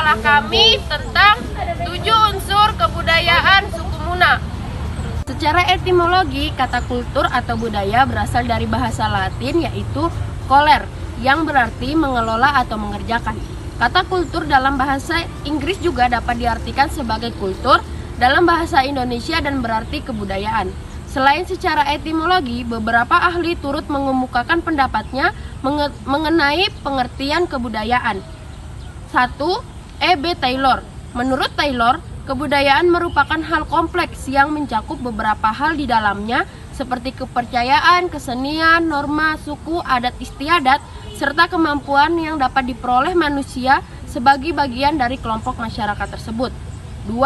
masalah kami tentang 7 unsur kebudayaan suku Muna. Secara etimologi, kata kultur atau budaya berasal dari bahasa Latin yaitu coller, yang berarti mengelola atau mengerjakan. Kata kultur dalam bahasa Inggris juga dapat diartikan sebagai kultur dalam bahasa Indonesia dan berarti kebudayaan. Selain secara etimologi, beberapa ahli turut mengemukakan pendapatnya mengenai pengertian kebudayaan. 1. E.B. Taylor. Menurut Taylor, kebudayaan merupakan hal kompleks yang mencakup beberapa hal di dalamnya seperti kepercayaan, kesenian, norma, suku, adat istiadat, serta kemampuan yang dapat diperoleh manusia sebagai bagian dari kelompok masyarakat tersebut. 2.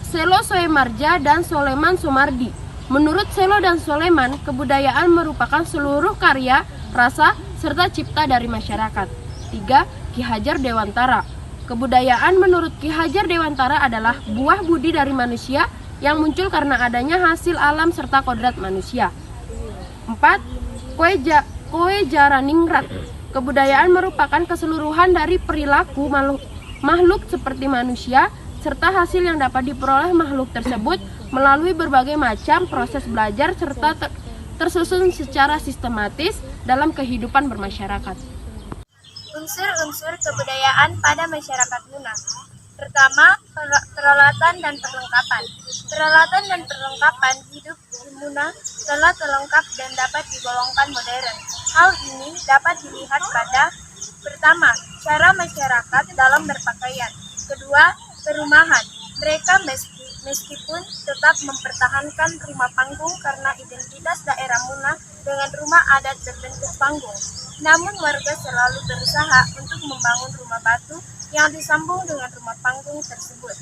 Selo Soemarja dan Soleman Soemardi. Menurut Selo dan Soleman, kebudayaan merupakan seluruh karya, rasa, serta cipta dari masyarakat. 3. Ki Hajar Dewantara. Kebudayaan menurut Ki Hajar Dewantara adalah buah budi dari manusia yang muncul karena adanya hasil alam serta kodrat manusia. 4. Koe Jaraningrat. Kebudayaan merupakan keseluruhan dari perilaku makhluk seperti manusia, serta hasil yang dapat diperoleh makhluk tersebut melalui berbagai macam proses belajar serta tersusun secara sistematis dalam kehidupan bermasyarakat. Unsur-unsur kebudayaan pada masyarakat Muna. Pertama, peralatan dan perlengkapan. Peralatan dan perlengkapan hidup di Muna telah terlengkap dan dapat digolongkan modern. Hal ini dapat dilihat pada: pertama, cara masyarakat dalam berpakaian. Kedua, perumahan. Mereka meskipun tetap mempertahankan rumah panggung karena identitas daerah Muna dengan rumah adat berbentuk panggung. Namun warga selalu berusaha untuk membangun rumah batu yang disambung dengan rumah panggung tersebut.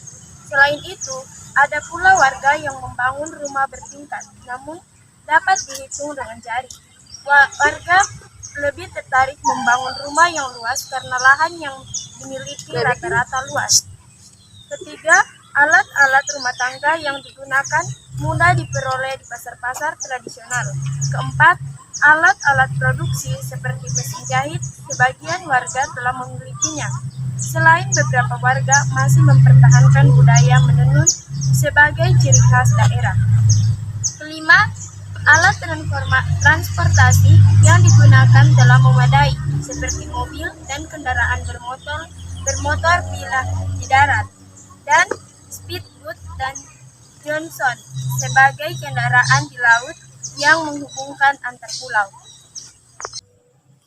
Selain itu, ada pula warga yang membangun rumah bertingkat, namun dapat dihitung dengan jari. Warga lebih tertarik membangun rumah yang luas karena lahan yang dimiliki rata-rata luas. Ketiga, alat-alat rumah tangga yang digunakan mudah diperoleh di pasar-pasar tradisional. Keempat, alat-alat produksi seperti mesin jahit, sebagian warga telah memilikinya. Selain beberapa warga masih mempertahankan budaya menenun sebagai ciri khas daerah. Kelima, alat transportasi yang digunakan telah memadai, seperti mobil dan kendaraan bermotor bila di darat, dan speedboat dan Johnson sebagai kendaraan di laut yang menghubungkan antar pulau.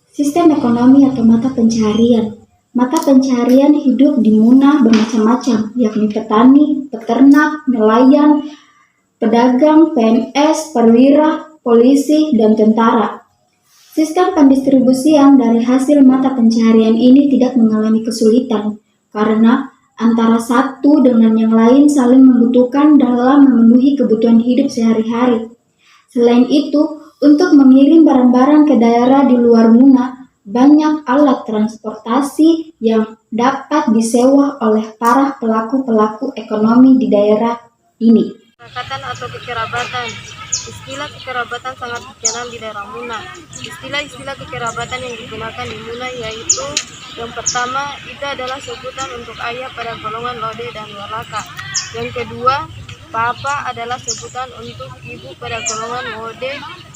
Sistem ekonomi atau mata pencaharian. Mata pencaharian hidup di Muna bermacam-macam, yakni petani, peternak, nelayan, pedagang, PNS, perwira, polisi, dan tentara. Sistem pendistribusian dari hasil mata pencaharian ini tidak mengalami kesulitan, karena antara satu dengan yang lain saling membutuhkan dalam memenuhi kebutuhan hidup sehari-hari. Selain itu, untuk mengirim barang-barang ke daerah di luar Muna, banyak alat transportasi yang dapat disewa oleh para pelaku-pelaku ekonomi di daerah ini. Kekerabatan atau kekerabatan. Istilah kekerabatan sangat dikenal di daerah Muna. Istilah-istilah kekerabatan yang digunakan di Muna yaitu: yang pertama, itu adalah sebutan untuk ayah pada golongan Lode dan Walaka. Yang kedua, Papa adalah sebutan untuk ibu pada golongan Wode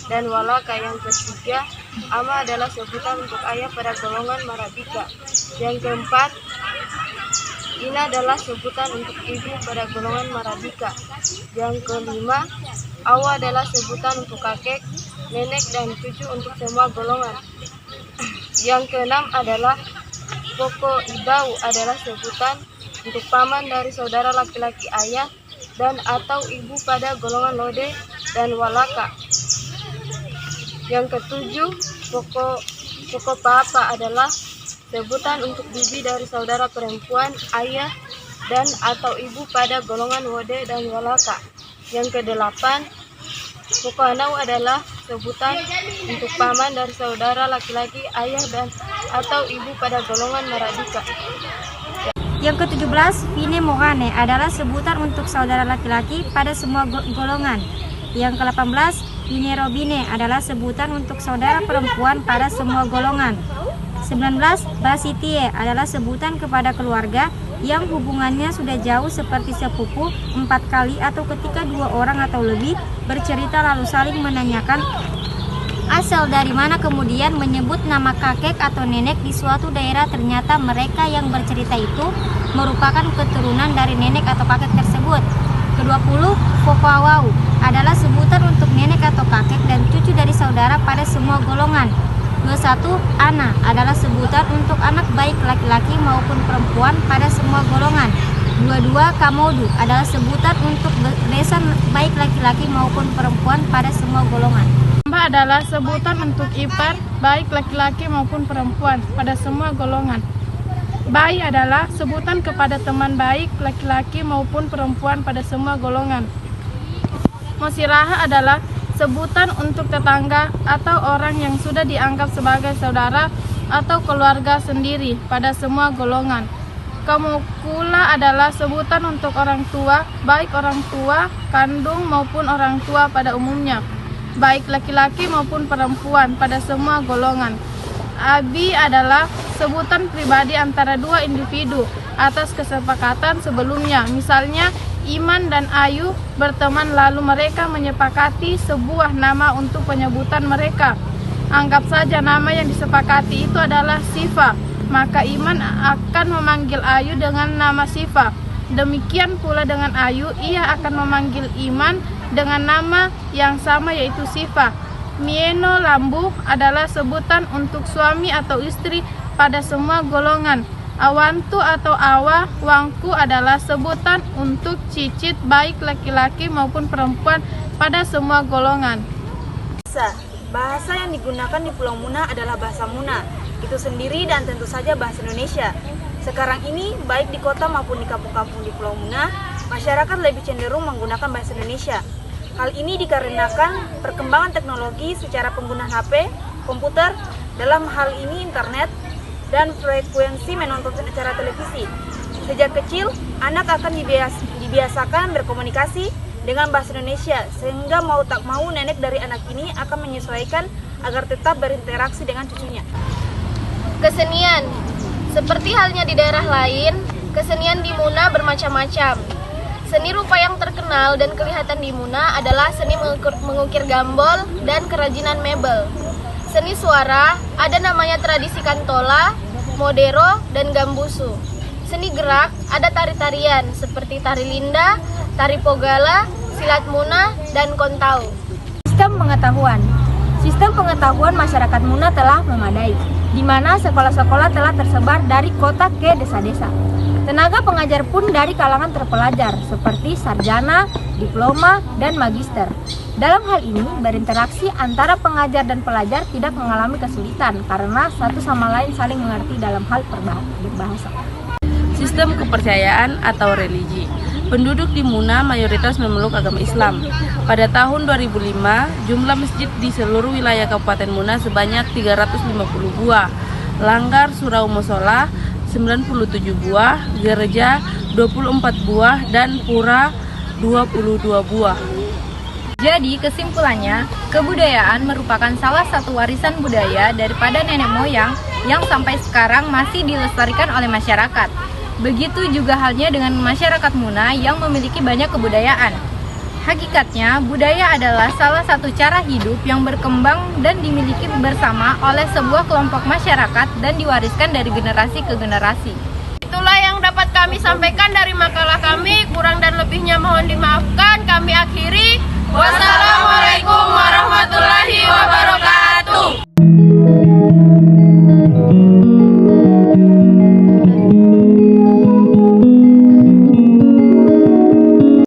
dan Walaka. Yang ketiga, Ama adalah sebutan untuk ayah pada golongan Marabika. Yang keempat, Ina adalah sebutan untuk ibu pada golongan Marabika. Yang kelima, Awa adalah sebutan untuk kakek, nenek, dan cucu untuk semua golongan. Yang keenam adalah Poko Ibau adalah sebutan untuk paman dari saudara laki-laki ayah dan atau ibu pada golongan Lode dan Walaka. Yang ketujuh, Poko Papa adalah sebutan untuk bibi dari saudara perempuan ayah dan atau ibu pada golongan Wode dan Walaka. Yang kedelapan, Poko Anau adalah sebutan untuk paman dari saudara laki-laki ayah dan atau ibu pada golongan Marabika. Yang ke-17, Pine Mohane adalah sebutan untuk saudara laki-laki pada semua golongan. Yang ke-18, Pine Robine adalah sebutan untuk saudara perempuan pada semua golongan. 19. Basitie adalah sebutan kepada keluarga yang hubungannya sudah jauh seperti sepupu, 4 kali atau ketika 2 orang atau lebih bercerita lalu saling menanyakan asal dari mana, kemudian menyebut nama kakek atau nenek di suatu daerah. Ternyata mereka yang bercerita itu merupakan keturunan dari nenek atau kakek tersebut. Ke-20, Fofawau adalah sebutan untuk nenek atau kakek dan cucu dari saudara pada semua golongan. 21. Ana adalah sebutan untuk anak baik laki-laki maupun perempuan pada semua golongan. 22. Kamodu adalah sebutan untuk besan baik laki-laki maupun perempuan pada semua golongan. Mbak adalah sebutan untuk ipar baik laki-laki maupun perempuan pada semua golongan. Bai adalah sebutan kepada teman baik laki-laki maupun perempuan pada semua golongan. Mosiraha adalah sebutan untuk tetangga atau orang yang sudah dianggap sebagai saudara atau keluarga sendiri pada semua golongan. Kamukula adalah sebutan untuk orang tua, baik orang tua kandung maupun orang tua pada umumnya, baik laki-laki maupun perempuan pada semua golongan. Abi adalah sebutan pribadi antara 2 individu atas kesepakatan sebelumnya. Misalnya, Iman dan Ayu berteman lalu mereka menyepakati sebuah nama untuk penyebutan mereka. Anggap saja nama yang disepakati itu adalah Sifa, maka Iman akan memanggil Ayu dengan nama Sifa. Demikian pula dengan Ayu, ia akan memanggil Iman dengan nama yang sama yaitu Sifa. Mieno Lambu adalah sebutan untuk suami atau istri pada semua golongan. Awantu atau awa wangku adalah sebutan untuk cicit baik laki-laki maupun perempuan pada semua golongan. Bahasa yang digunakan di Pulau Muna adalah bahasa Muna, itu sendiri dan tentu saja bahasa Indonesia. Sekarang ini baik di kota maupun di kampung-kampung di Pulau Muna, masyarakat lebih cenderung menggunakan bahasa Indonesia. Hal ini dikarenakan perkembangan teknologi secara penggunaan HP, komputer, dalam hal ini internet, dan frekuensi menonton acara televisi. Sejak kecil, anak akan dibiasakan berkomunikasi dengan bahasa Indonesia, sehingga mau tak mau nenek dari anak ini akan menyesuaikan agar tetap berinteraksi dengan cucunya. Kesenian. Seperti halnya di daerah lain, kesenian di Muna bermacam-macam. Seni rupa yang terkenal dan kelihatan di Muna adalah seni mengukir gambol dan kerajinan mebel. Seni suara, ada namanya tradisi kantola, modero, dan gambusu. Seni gerak, ada tari-tarian seperti tari linda, tari pogala, silat Muna, dan kontau. Sistem pengetahuan. Sistem pengetahuan masyarakat Muna telah memadai, di mana sekolah-sekolah telah tersebar dari kota ke desa-desa. Tenaga pengajar pun dari kalangan terpelajar, seperti sarjana, diploma, dan magister. Dalam hal ini, berinteraksi antara pengajar dan pelajar tidak mengalami kesulitan karena satu sama lain saling mengerti dalam hal berbahasa. Sistem kepercayaan atau religi. Penduduk di Muna mayoritas memeluk agama Islam. Pada tahun 2005, jumlah masjid di seluruh wilayah Kabupaten Muna sebanyak 350 buah, langgar surau musola 97 buah, gereja 24 buah, dan pura 22 buah. Jadi kesimpulannya, kebudayaan merupakan salah satu warisan budaya daripada nenek moyang yang sampai sekarang masih dilestarikan oleh masyarakat. Begitu juga halnya dengan masyarakat Muna yang memiliki banyak kebudayaan. Hakikatnya, budaya adalah salah satu cara hidup yang berkembang dan dimiliki bersama oleh sebuah kelompok masyarakat dan diwariskan dari generasi ke generasi. Itulah yang dapat kami sampaikan dari makalah kami. Kurang dan lebihnya mohon dimaafkan. Kami akhiri. Wassalamualaikum warahmatullahi wabarakatuh.